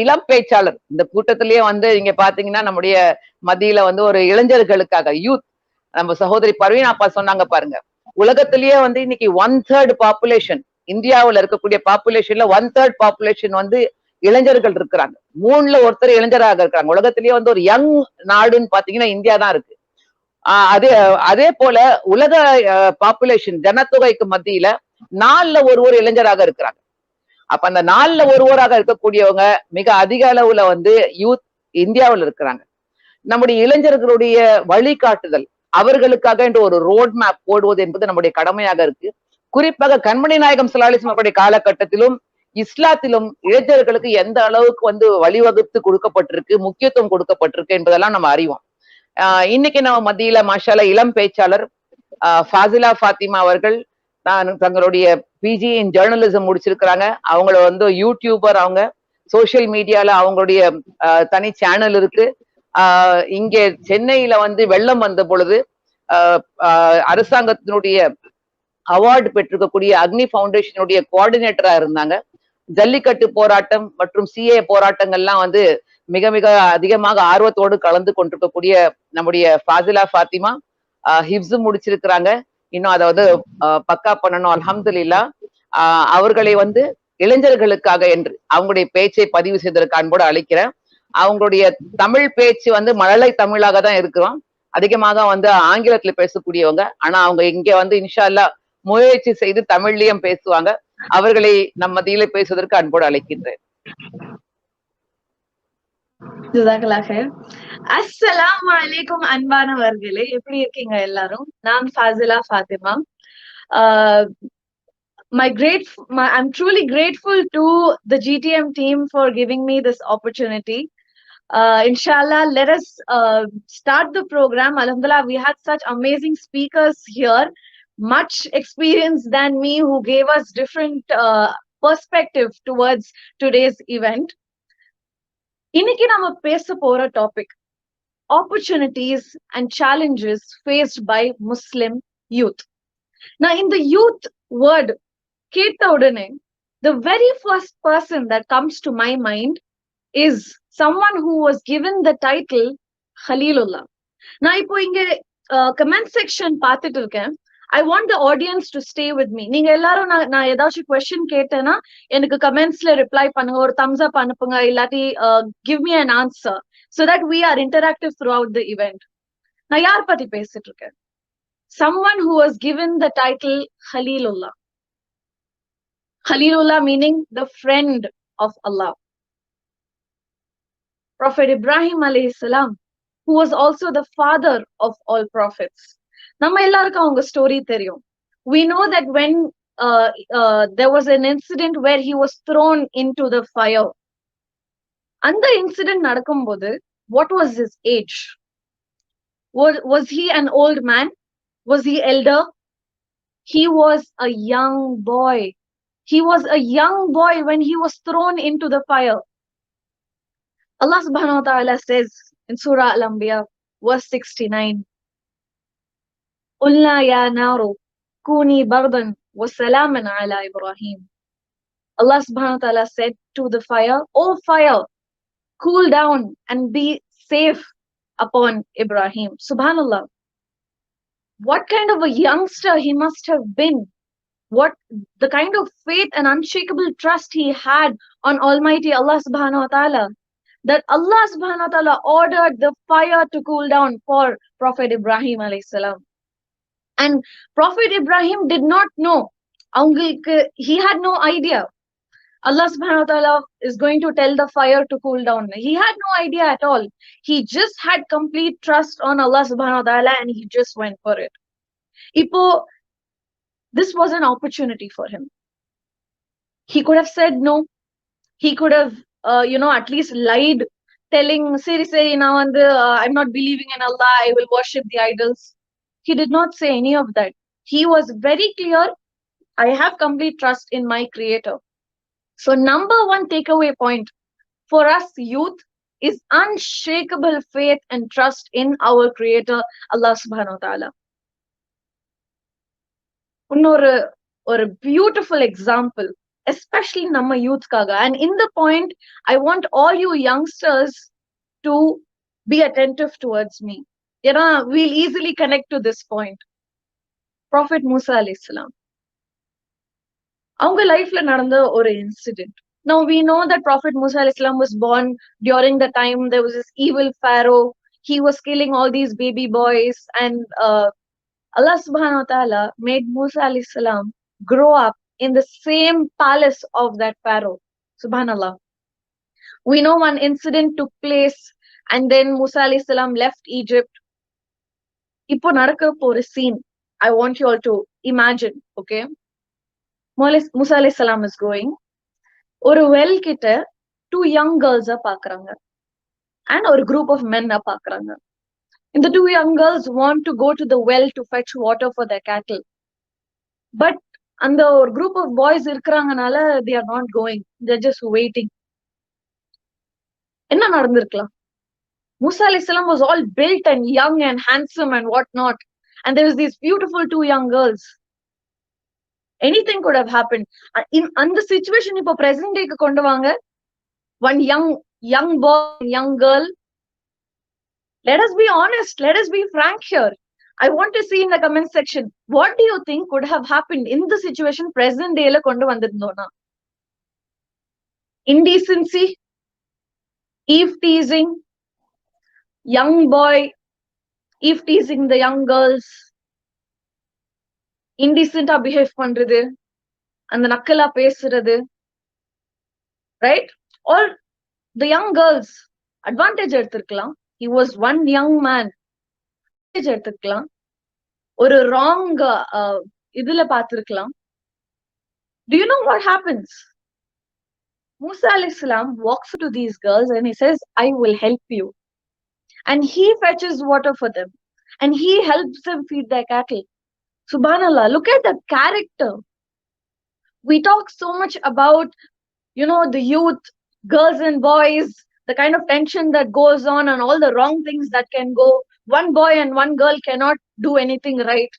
இளம் பேச்சாளர் இந்த கூட்டத்திலேயே வந்து இங்க பாத்தீங்கன்னா நம்முடைய மத்தியில வந்து ஒரு இளைஞர்களுக்காக யூத் நம்ம சகோதரி பர்வீன் அப்பா சொன்னாங்க பாருங்க, உலகத்திலேயே வந்து இன்னைக்கு 1/3 பாப்புலேஷன், இந்தியாவுல இருக்கக்கூடிய பாப்புலேஷன்ல 1/3 பாப்புலேஷன் வந்து இளைஞர்கள் இருக்கிறாங்க. 3ல ஒருத்தர் இளைஞராக இருக்காங்க. உலகத்திலேயே வந்து ஒரு யங் நாடுன்னு பாத்தீங்கன்னா இந்தியா தான் இருக்கு. அதே அதே போல உலக பாப்புலேஷன் ஜனத்தொகைக்கு மத்தியில 4ல ஒரு இளைஞராக இருக்கிறாங்க. அப்ப அந்த 4ல ஒருவராக இருக்கக்கூடியவங்க மிக அதிக அளவுல வந்து யூத் இந்தியாவில் இருக்கிறாங்க. நம்முடைய இளைஞர்களுடைய வழிகாட்டுதல், அவர்களுக்காக என்று ஒரு ரோட் மேப் போடுவது என்பது நம்முடைய கடமையாக இருக்கு. குறிப்பாக கண்மணி நாயகம் ஸல்லல்லாஹு அலைஹி வஸல்லம் காலகட்டத்திலும் இஸ்லாத்திலும் இளைஞர்களுக்கு எந்த அளவுக்கு வந்து வழிவகுத்து கொடுக்கப்பட்டிருக்கு, முக்கியத்துவம் கொடுக்கப்பட்டிருக்கு என்பதெல்லாம் நம்ம அறிவோம். இன்னைக்கு நம்ம மத்தியில மாஷால்லா இளம் பேச்சாளர் ஃபாசிலா ஃபாத்திமா அவர்கள் தங்களுடைய பிஜி இன் ஜேர்னலிசம் முடிச்சிருக்கிறாங்க. அவங்கள வந்து யூடியூபர், அவங்க சோசியல் மீடியால அவங்களுடைய தனி சேனல் இருக்கு. இங்கே சென்னையில வந்து வெள்ளம் வந்த பொழுது அரசாங்கத்தினுடைய அவார்டு பெற்றிருக்கக்கூடிய அக்னி ஃபவுண்டேஷனுடைய கோஆர்டினேட்டரா இருந்தாங்க. ஜல்லிக்கட்டு போராட்டம் மற்றும் சிஏ போராட்டங்கள்லாம் வந்து மிக மிக அதிகமாக ஆர்வத்தோடு கலந்து கொண்டிருக்கக்கூடிய நம்முடைய ஃபாசிலா ஃபாத்திமா ஹிப்ஸ் முடிச்சிருக்கிறாங்க. இன்னும் அதை வந்து பக்கா பண்ணணும். அல்ஹம்துலில்லாஹ். அவர்களை வந்து இளைஞர்களுக்காக என்று அவங்களுடைய பேச்சை பதிவு செய்ததற்கு அன்போடு அழைக்கிறேன். அவங்களுடைய தமிழ் பேச்சு வந்து மழலை தமிழாக தான் இருக்கிறோம். அதிகமாக வந்து ஆங்கிலத்துல பேசக்கூடியவங்க. ஆனா அவங்க இங்க வந்து இன்ஷா அல்லாஹ் முயற்சி செய்து தமிழ்லயும் பேசுவாங்க. அவர்களை நம் மத்தியில பேசுவதற்கு அன்போடு அழைக்கின்றேன். அஸ்ஸலாமு அலைக்கும் அன்பானவர்களே, எப்படி இருக்கீங்க எல்லாரும்? நான் ஃபாசிலா Fathima. I'm truly grateful to the GTM team for giving me this opportunity. Inshallah, let us start the program. Alhamdulillah, we had such amazing speakers here, much experience than me, who gave us different perspective towards today's event. இன்னைக்கு நம்ம பேச போற topic opportunities and challenges faced by Muslim youth. Now, in the youth word, கேட்ட உடனே the very first person that comes to my mind is someone who was given the title Khalilullah. நான் இப்போ இங்க comment section பார்த்துட்டு இருக்கேன். I want the audience to stay with me. நீங்க எல்லாரும் நான் ஏதாச்சும் கொஸ்டின் கேட்டேன்னா எனக்கு கமெண்ட்ஸ்ல ரிப்ளை பண்ணுங்க, ஒரு thumbs up அனுப்புங்க, இல்லாட்டி give me an answer so that we are interactive throughout the event. நான் யார் பத்தி பேசிட்டு இருக்கேன்? Someone who was given the title Khalilullah. Khalilullah meaning the friend of Allah. Prophet Ibrahim alayhi salam, who was also the father of all prophets. நம்ம எல்லாருக்கும் அவங்க story தெரியும். We know that when there was an incident where he was thrown into the fire. அந்த incident நடக்கும்போது what was his age? Was he an old man? Was he elder? He was a young boy. He was a young boy when he was thrown into the fire. Allah subhanahu wa ta'ala says in Surah Al-Anbiya, verse 69, قُلْنَا يَا نَارُ كُونِي بَرْدًا وَسَلَامًا عَلَى إِبْرَاهِيمَ. Allah subhanahu wa ta'ala said to the fire, "O fire, cool down and be safe upon Ibrahim." Subhanallah. What kind of a youngster he must have been. What the kind of faith and unshakable trust he had on Almighty Allah subhanahu wa ta'ala, that Allah subhanahu wa ta'ala ordered the fire to cool down for Prophet Ibrahim alayhi salam. And Prophet Ibrahim did not know. He had no idea. Allah subhanahu wa ta'ala is going to tell the fire to cool down. He had no idea at all. He just had complete trust on Allah subhanahu wa ta'ala and he just went for it. Ipo, this was an opportunity for him. He could have said no. He could have, at least lied, telling, Seri, now I'm not believing in Allah, I will worship the idols. He did not say any of that. He was very clear, I have complete trust in my Creator. So number one takeaway point for us youth is unshakable faith and trust in our Creator, Allah subhanahu wa ta'ala. ஒரு beautiful example especially nama youth kaga. And in the point, I want all you youngsters to be attentive towards me. We'll easily connect to this point. Prophet Musa alayhi salam, அவங்க லைஃப்ல நடந்த ஒரு incident. Now we know that Prophet Musa alayhi salam was born during the time there was this evil pharaoh. He was killing all these baby boys, and Allah subhanahu wa ta'ala made Musa alayhi salam grow up in the same palace of that pharaoh. Subhanallah. We know one incident took place, and then Musa alayhi salam left Egypt. இப்போ நடக்க போற scene, I want you all to imagine, okay? Musa alayhi salam is going. ஒரு well கிட்ட two young girls பாக்குறாங்க, and ஒரு group of men பாக்குறாங்க. And the two young girls want to go to the well to fetch water for their cattle. But அந்த ஒரு group of boys இருக்கிறாங்கனால they are not going. They're just waiting. என்ன நடந்திருக்கலாம்? Musa alayhi salam was all built and young and handsome and whatnot. And there was these beautiful two young girls. Anything could have happened. In the situation, ipo present day kondu vaanga, one young boy, young girl. Let us be honest. Let us be frank here. I want to see in the comment section, what do you think could have happened in the situation present day la kondu vandirundona? Indecency, eve teasing, young boy eve teasing the young girls, indecent behave பண்றது, அந்த நக்கலா பேசுறது, right? Or the young girls advantage எடுத்துக்கலாம். He was one young man. Advantage எடுத்துக்கலாம். ஒரு wrong இதுல பார்த்திருக்கலாம். Do you know what happens? Musa alayhi salam walks to these girls and he says, I will help you. And he fetches water for them. And he helps them feed their cattle. Subhanallah, look at the character. We talk so much about, the youth, girls and boys, the kind of tension that goes on and all the wrong things that can go. One boy and one girl cannot do anything right.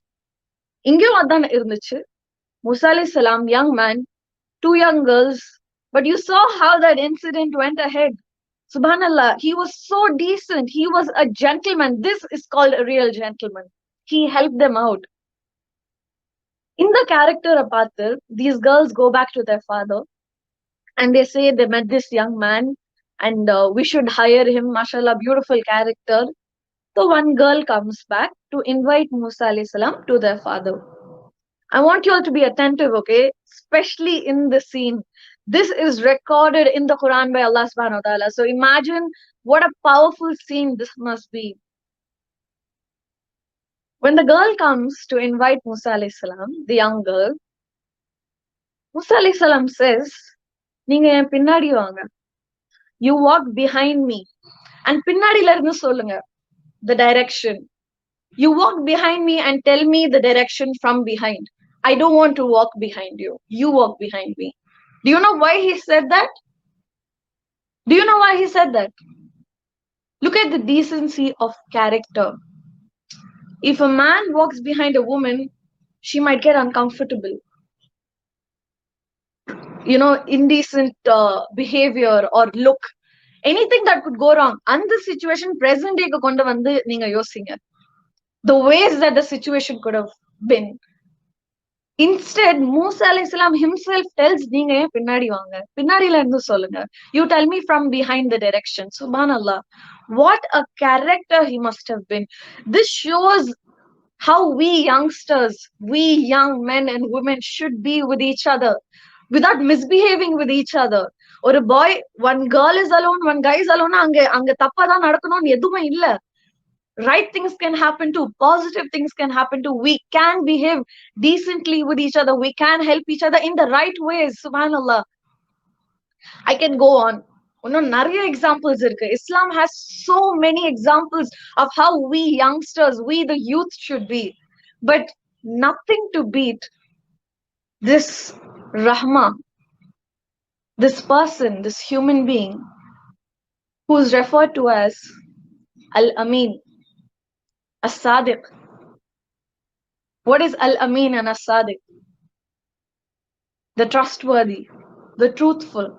Ingeyum adan irunduchu. Musa alayhi salam, young man, two young girls. But you saw how that incident went ahead. Subhanallah, he was so decent. He was a gentleman. This is called a real gentleman. He helped them out. In the character Apathir, these girls go back to their father and they say they met this young man and we should hire him. Mashallah, beautiful character. So one girl comes back to invite Musa alayhi salam to their father. I want you all to be attentive, okay? Especially in the scene. This is recorded in the Quran by Allah subhanahu wa ta'ala. So imagine what a powerful scene this must be. When the girl comes to invite Musa alayhi salam, the young girl, Musa alayhi salam says, நீங்க என் பின்னாடி வாங்க. You walk behind me. And பின்னாடில இருந்து சொல்லுங்க the direction. You walk behind me and tell me the direction from behind. I don't want to walk behind you. You walk behind me. Do you know why he said that? Do you know why he said that? Look at the decency of character. If a man walks behind a woman, she might get uncomfortable. Indecent behavior or look. Anything that could go wrong. And the situation present day kondu vandu neenga yosinga. The ways that the situation could have been. Instead, Musa alayhi salam himself tells, neenga yen pinnadi vaanga. Pinnadila irundhu solunga. You tell me from behind the direction. Subhanallah. What a character he must have been. This shows how we youngsters, we young men and women should be with each other without misbehaving with each other. Or a boy, one girl is alone, one guy is alone, anga tappa da nadakonu edume illa. Right things can happen too. Positive things can happen too. We can behave decently with each other. We can help each other in the right ways. Subhanallah. I can go on. Nariya examples irukku. Islam has so many examples of how we youngsters, we the youth should be. But nothing to beat this Rahma, this person, this human being who is referred to as Al-Amin, As-Sadiq. What is Al-Amin and As-Sadiq? the trustworthy, the truthful.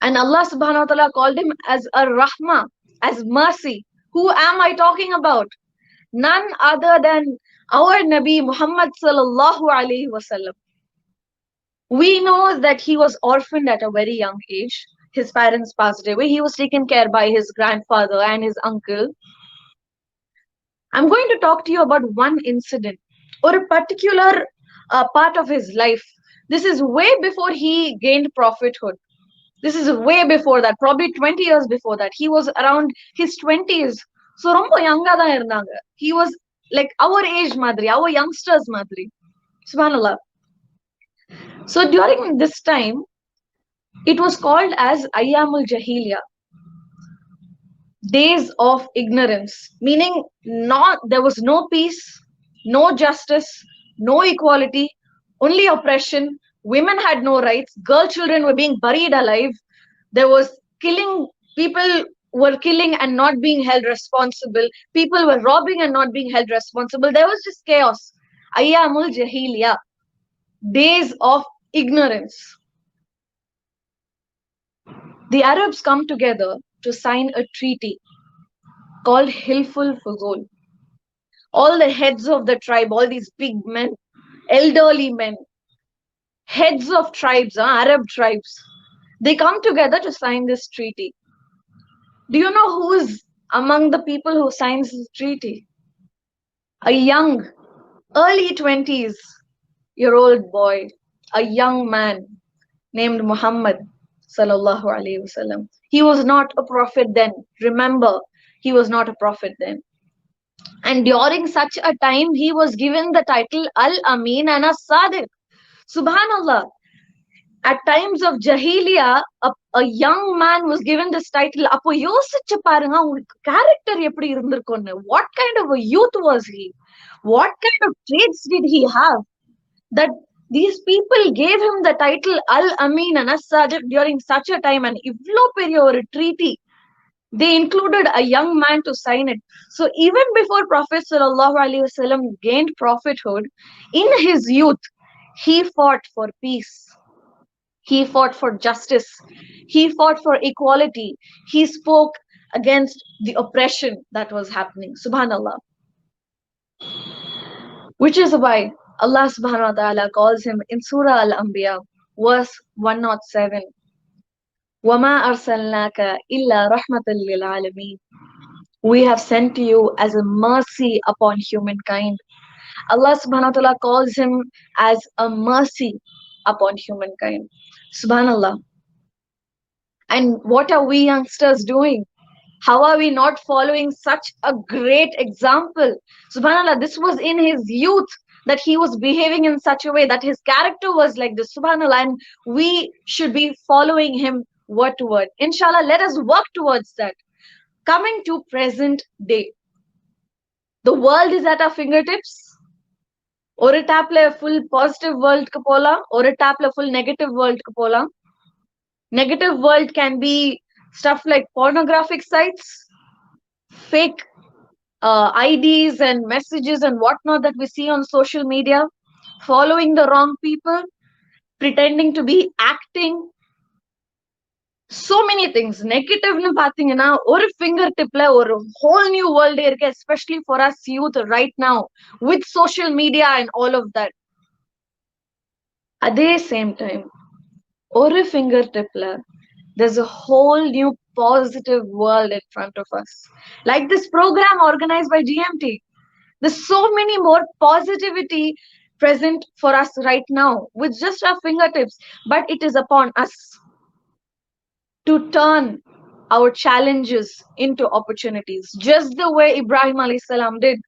And Allah subhanahu wa ta'ala called him as a rahmah, as mercy. Who am I talking about? None other than our Nabi Muhammad sallallahu alaihi wasallam. We know that he was orphaned at a very young age. His parents passed away. He was taken care by his grandfather and his uncle. I'm going to talk to you about one incident or a particular part of his life. This is way before he gained prophethood. This is way before that, probably 20 years before that. He was around his 20s. So romba younga da irundanga. He was like our age madri, our youngsters madri. Subhanallah. So during this time, it was called as Ayyamul Jahiliya, days of ignorance, meaning there was no peace, no justice, no equality, only oppression. Women had no rights. Girl children were being buried alive. There was killing. People were killing and not being held responsible. People were robbing and not being held responsible. There was just chaos. Ayyamul Jahiliya, days of ignorance. The Arabs come together to sign a treaty called Hilful Fuzul. All the heads of the tribe, all these big men, elderly men, heads of tribes, Arab tribes, they come together to sign this treaty. Do you know who is among the people who signs this treaty? A young, early 20s-year-old boy, a young man named Muhammad sallallahu alaihi wasallam. He was not a prophet then. Remember, he was not a prophet then. And during such a time, he was given the title Al-Amin and As-Sadiq. Subhanallah. At times of Jahiliya, a young man was given this title. Appo yosichu parunga ungalku character eppadi irundirukonu. What kind of a youth was he? What kind of traits did he have that these people gave him the title Al-Amin and As-Sadiq during such a time? And ivlo periya or treaty, they included a young man to sign it. So even before Prophet sallallahu alaihi wasallam gained prophethood, in his youth, he fought for peace. He fought for justice. He fought for equality. He spoke against the oppression that was happening. Subhanallah. Which is why Allah subhanahu wa ta'ala calls him in Surah Al-Anbiya, verse 107. وَمَا أَرْسَلْنَاكَ إِلَّا رَحْمَةً لِلْعَالَمِينَ. We have sent you as a mercy upon humankind. Allah subhanahu wa ta'ala calls him as a mercy upon humankind. Subhanallah. And what are we youngsters doing? How are we not following such a great example? Subhanallah, this was in his youth that he was behaving in such a way, that his character was like this. Subhanallah. And we should be following him word to word. Inshallah, let us work towards that. Coming to present day. The world is at our fingertips. ஒரு டேப்ல full positive world க்கு போலாம், ஒரு டேப்ல full negative world க்கு போலாம். Negative world can be stuff like pornographic sites, fake IDs and messages and whatnot that we see on social media, following the wrong people, pretending to be acting. So many things. Negative nu pathina or fingertip la or whole new world irukku, especially for us youth right now with social media and all of that. At the same time, or fingertip la there's a whole new positive world in front of us. Like this program organized by GMT. There's so many more positivity present for us right now with just our fingertips, but it is upon us to turn our challenges into opportunities, just the way Ibrahim alayhi salam did.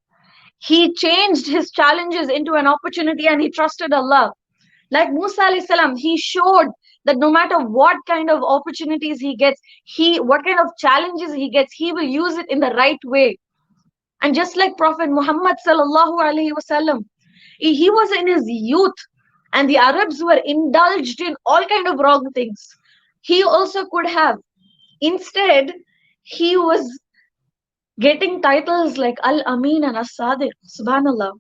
He changed his challenges into an opportunity and he trusted Allah. Like Musa alayhi salam, he showed that no matter what kind of opportunities he gets, what kind of challenges he gets, he will use it in the right way. And just like Prophet Muhammad sallallahu alaihi wasallam, he was in his youth and the Arabs were indulged in all kind of wrong things. He also could have. Instead, he was getting titles like Al-Amin and As-Sadiq. Subhanallah.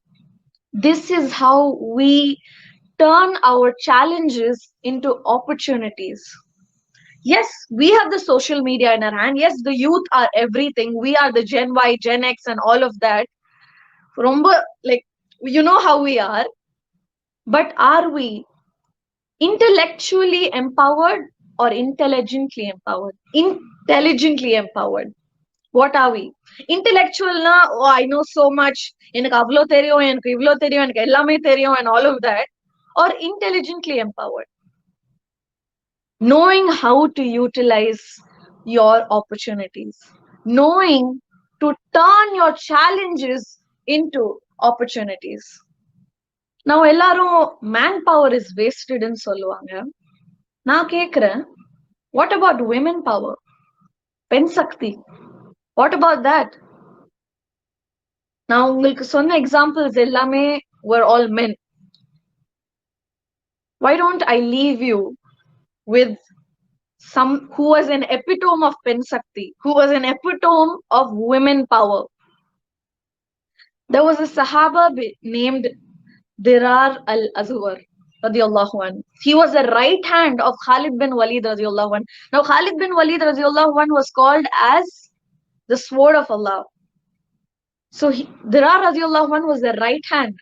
This is how we turn our challenges into opportunities. Yes, we have the social media in our hand. Yes, the youth are everything. We are the Gen Y, Gen X, and all of that. Romba, like, you know how we are. But are we intellectually empowered or intelligently empowered? Intelligently empowered. What are we? Intellectual na, oh, I know so much, எனக்கு அவ்வளோ தெரியும், எனக்கு இவ்வளோ தெரியும், எனக்கு எல்லாமே தெரியும், and all of that. Or intelligently empowered, knowing how to utilize your opportunities, knowing to turn your challenges into opportunities. Now எல்லாரும் manpower is wasted ன்னு சொல்லுவாங்க. நான் கேக்குறேன், what about women power? பெண் சக்தி, what about that? நான் உங்களுக்கு சொன்ன examples எல்லாமே were all men. Why don't I leave you with some who was an epitome of Pen Sakti, who was an epitome of women power? There was a Sahaba named Dirar al-Azwar radiallahu anhu. He was the right hand of Khalid bin Walid radiallahu anhu. Now Khalid bin Walid radiallahu anhu was called as the sword of Allah. So Dirar radiallahu anhu was the right hand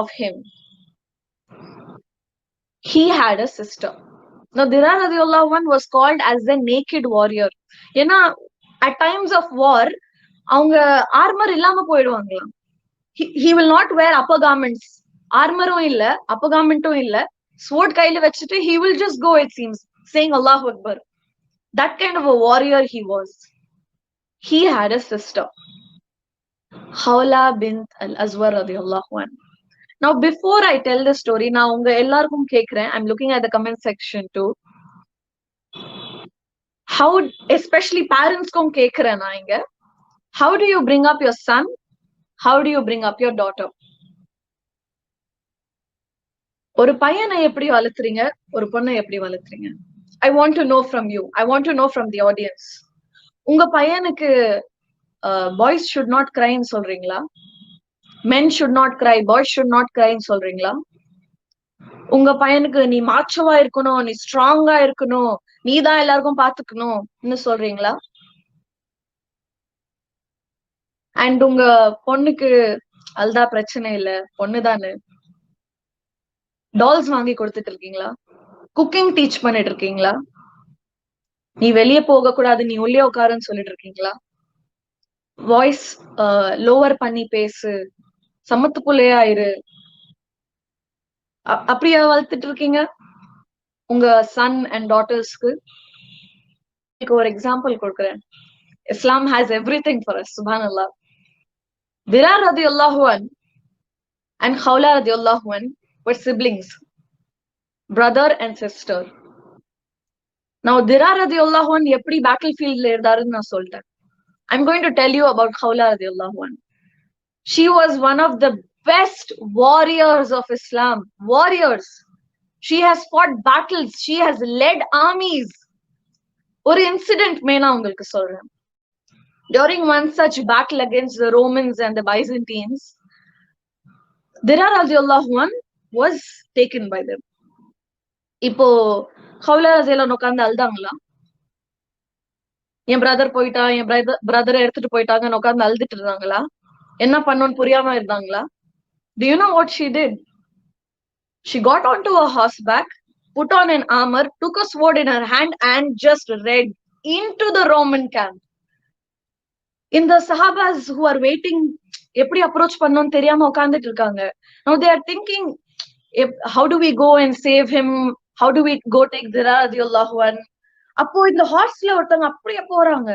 of him. He had a sister. Now Dirar radiallahu anhu was called as the naked warrior. ஏன்னா at times of war அவங்க armor இல்லாம போயிடுவாங்களாம். He will not wear upper garments. Armorum இல்ல, upper garmentum இல்ல, sword கையில வச்சுட்டு he will just go, it seems, saying Allahu Akbar. That kind of a warrior he was. He had a sister, Khawla bint al-Azwar radiallahu anha. Now before I tell the story, நான் உங்க எல்லாருக்கும் கேக்குறேன், I'm looking at the comment section too. How, especially parents kum கேக்குறேன் நான் இங்க, how do you bring up your son? How do you bring up your daughter? ஒரு பையனை எப்படி வளர்த்துறீங்க, ஒரு பொண்ணை எப்படி வளர்த்துறீங்க? I want to know from you. I want to know from the audience. உங்க பையனுக்கு boys should not cry ன்னு சொல்றீங்களா? Men should not cry, boys should not cry ன்னு சொல்றீங்களா? உங்க பையனுக்கு நீ மாச்சவா இருக்கணும், நீ ஸ்ட்ராங்கா இருக்கணும், நீ தான் எல்லாருக்கும் பாத்துக்கணும்னு சொல்றீங்களா? அண்ட் உங்க பொண்ணுக்கு அதுதா பிரச்சனை இல்ல, பொண்ணுதானு டால்ஸ் வாங்கி கொடுத்துட்டு இருக்கீங்களா? குக்கிங் டீச் பண்ணிட்டு இருக்கீங்களா? நீ வெளியே போக கூடாது, நீ உள்ளே உட்காருன்னு சொல்லிட்டு இருக்கீங்களா? வாய்ஸ் லோவர் பண்ணி பேசு, சமத்து புள்ளையா இரு, அப்படியா வளர்த்துட்டு இருக்கீங்க உங்க சன் அண்ட் டாட்டர்ஸ்க்கு? ஒரு எக்ஸாம்பிள் கொடுக்குறேன். Islam has everything for us, subhanallah. Dirar radiallahu anhu and Khawla radiallahu anhu were siblings, brother and sister. Now Dirar radiallahu anhu எப்படி battlefield ல இருந்தாருன்னு நான் சொல்லிட்டேன். I'm going to tell you about Khawla radiallahu anhu. She was one of the best warriors of Islam. Warriors. She has fought battles. She has led armies. ஒரு incident மேனா உங்களுக்கு சொல்றேன். During one such battle against the Romans and the Byzantines, Dirar radiallahu anhu was taken by them. இப்போ Khawla radiallahu உட்கார்ந்து அழுதாங்களா? என் brother போயிட்டா, என் பிரதரை எடுத்துட்டு போயிட்டாங்கன்னு உட்கார்ந்து அழுதுட்டு இருந்தாங்களா? என்ன பண்ணணும்னு புரியாம இருந்தாங்களா? Do you know what she did? She got onto a horseback, put on an armor, took a sword in her hand and just read into the Roman camp. In the Sahabas who are waiting, எப்படி approach பண்ணணும்னு தெரியாம உட்கார்ந்துட்டு இருக்காங்க. Now they are thinking, how do we go and save him? How do we go take Dirar radiallahu anhu? அப்போ இந்த ஹார்ஸ்ல ஒருத்தவங்க அப்படியே போறாங்க.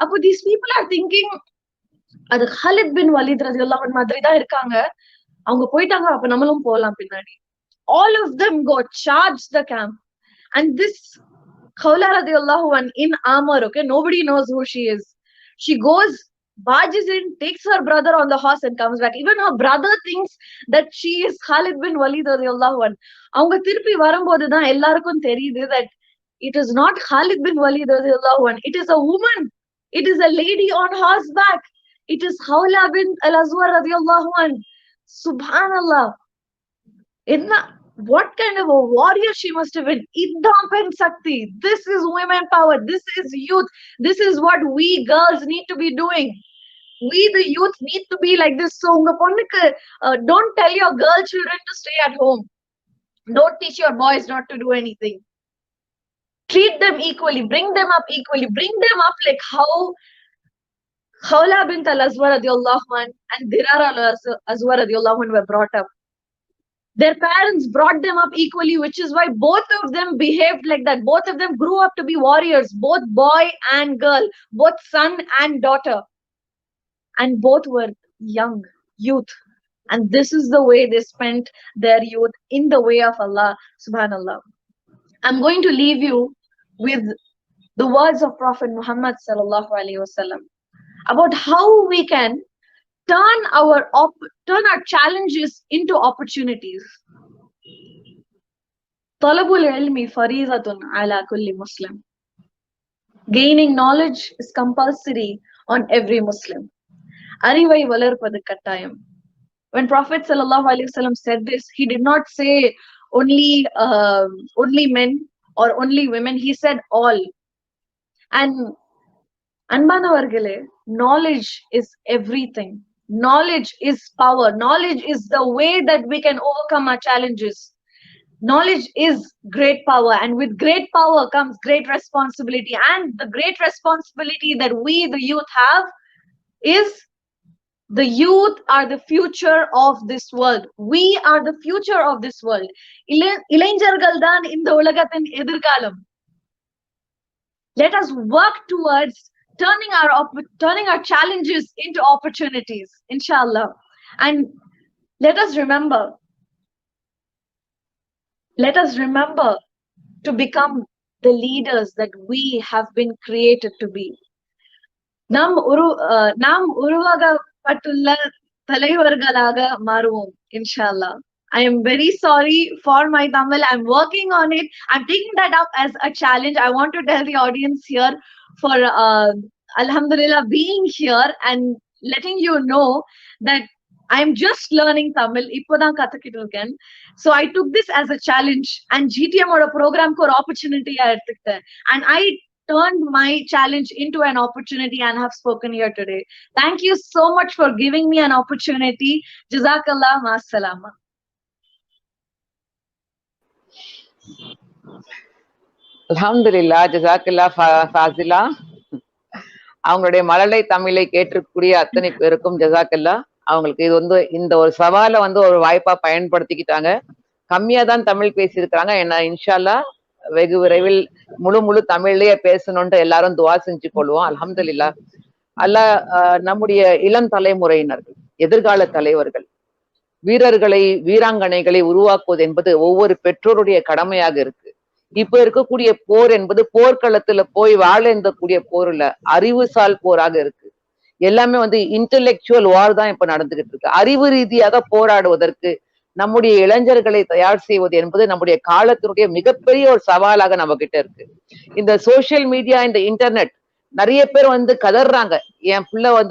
அப்போ these people are thinking, அது Khalid bin Walid radiallahu anhu மாதிரி தான் இருக்காங்க, அவங்க போயிட்டாங்க, அப்ப நம்மளும் போலாம் பின்னாடி. All of them go charge the camp, and this Khawla radiallahu anhu in armor, okay, nobody knows who she is. She goes, barges in, takes her brother on the horse and comes back. Even her brother thinks that she is Khalid bin Walid radiallahu anhu. அவங்க திருப்பி வரும்போது தான் எல்லாருக்கும் தெரியுது that it is not Khalid bin Walid radiallahu anhu. It is a woman. It is a lady on horseback. It is Khawla bint al-Azwar radiallahu anhu. Subhanallah. What kind of a warrior she must have been. Idam pen Sakti. This is women power. This is youth. This is what we girls need to be doing. We, the youth, need to be like this. So, don't tell your girl children to stay at home. Don't teach your boys not to do anything. Treat them equally. Bring them up equally. Bring them up like how Khawla bint al-Azwar radiallahu anh and Dirar al-Azwar radiallahu anh were brought up. Their parents brought them up equally, which is why both of them behaved like that. Both of them grew up to be warriors, both boy and girl, both son and daughter. And both were young, youth. And this is the way they spent their youth in the way of Allah, subhanallah. I'm going to leave you with the words of Prophet Muhammad sallallahu alaihi wasallam about how we can turn our challenges into opportunities. Talabul ilmi faridatun ala kulli Muslim. Gaining knowledge is compulsory on every Muslim. Arivai valarpadu kattayam. When Prophet sallallahu alaihi wasallam said this, he did not say only men or only women. He said all. And Anbanavargale, knowledge is everything. Knowledge is power. Knowledge is the way that we can overcome our challenges. Knowledge is great power, and with great power comes great responsibility. And the great responsibility that we, the youth, have is the youth are the future of this world. We are the future of this world. Ilanjargaldan in the ulagatin edirkalam. Let us work towards turning our challenges into opportunities, inshallah. And let us remember to become the leaders that we have been created to be. Nam uruvaga patulla talaivargalaga maruvom, inshallah. I am very sorry for my Tamil. I'm working on it. I'm taking that up as a challenge. I want to tell the audience here for Alhamdulillah being here and letting you know that I'm just learning Tamil. Ippodan kathakittuken. So I took this as a challenge, and GTM or a program core opportunity and I turned my challenge into an opportunity and have spoken here today. Thank you so much for giving me an opportunity. Jazakallah, ma'as-salama. அல்ஹம்துலில்லாஹ், ஜஸாக்கல்லாஹ் ஃபாசிலா. அவங்களுடைய மழலை தமிழை கேட்டிருக்கக்கூடிய அத்தனை பேருக்கும் ஜஸாக்கல்லாஹ். அவங்களுக்கு இது வந்து இந்த ஒரு சவாலை வந்து ஒரு வாய்ப்பா பயன்படுத்திக்கிட்டாங்க. கம்மியா தான் தமிழ் பேசியிருக்கிறாங்க. என்ன இன்ஷால்லா வெகு விரைவில் முழு தமிழ்லயே பேசணும்ட்டு எல்லாரும் துவா செஞ்சு கொள்வோம். அல்ஹம்துலில்லாஹ். அல்லாஹ் நம்முடைய இளம் தலைமுறையினர்கள், எதிர்கால தலைவர்கள், வீரர்களை, வீராங்கனைகளை உருவாக்குவது என்பது ஒவ்வொரு பெற்றோருடைய கடமையாக இருக்கு. இப்ப இருக்கக்கூடிய போர் என்பது போர்க்களத்துல போய் வாழக்கூடிய போர் இல்ல, அறிவுசால் போராக இருக்கு. எல்லாமே வந்து இன்டெலெக்சுவல் வார் தான் இப்ப நடந்துகிட்டு இருக்கு. அறிவு ரீதியாக போராடுவதற்கு நம்முடைய இளைஞர்களை தயார் செய்வது என்பது நம்முடைய காலத்தினுடைய மிகப்பெரிய ஒரு சவாலாக நம்ம கிட்ட இருக்கு. இந்த சோசியல் மீடியா, இந்த இன்டர்நெட், நிறைய பேர் வந்து கதறாங்க, என் பிள்ளை வந்து